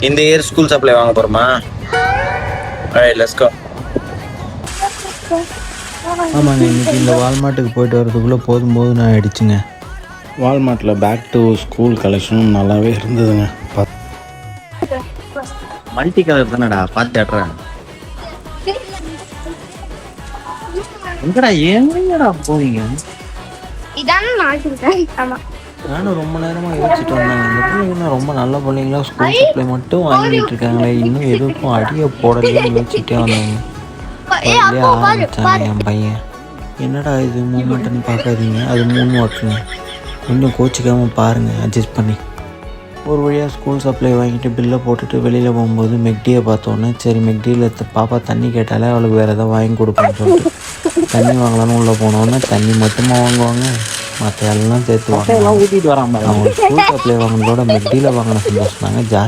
இந்த year school supply வாங்க போகிறோமா? Let's go. ஆமாங்க, இன்றைக்கி இந்த வால்மார்ட்டுக்கு போயிட்டு வரதுக்குள்ளே போதும் ஆகிடுச்சுங்க. வால்மார்ட்டில் பேக் டு ஸ்கூல் கலெக்ஷனும் நல்லாவே இருந்ததுங்க. மல்டி கலர் தானடா, பார்த்து ஆடுறேன். எங்கடா எங்கடா போவீங்க? நானும் ரொம்ப நேரமாக யோசிச்சுட்டு வந்தாங்க, இந்த பிள்ளைங்கலாம் ரொம்ப நல்ல பிள்ளைங்களா ஸ்கூல் சப்ளை மட்டும் வாங்கிட்டு இருக்காங்களே, இன்னும் எதுக்கும் அடியை போடலைன்னு யோசிச்சுட்டே வந்தாங்க. ஆரம்பிச்சாங்க என் பையன். என்னடா இது மூமெண்ட்டுன்னு பார்க்காதீங்க, அது 3 வாக்குங்க, கொஞ்சம் கோச்சிக்காமல் பாருங்கள், அட்ஜஸ்ட் பண்ணி. ஒரு வழியாக ஸ்கூல் சப்ளை வாங்கிட்டு பில்லை போட்டுட்டு வெளியில் போகும்போது மெக்டியை பார்த்தோன்னே, சரி மெக்டியில் பாப்பா தண்ணி கேட்டாலே அவளுக்கு வேறு எதாவது வாங்கி கொடுப்போம்னு சொல்லிட்டு தண்ணி வாங்கலான்னு உள்ளே போனோன்னே தண்ணி மட்டுமா வாங்குவாங்க, மற்ற எல்லாம் சேர்த்து வாங்க. ஊற்றிட்டு வராமல் அவங்க ஸ்கூல் சப்ளை வாங்கினதோட மெக்டியில் வாங்கின சந்தோஷம் தாங்க ஜாஸ்தி.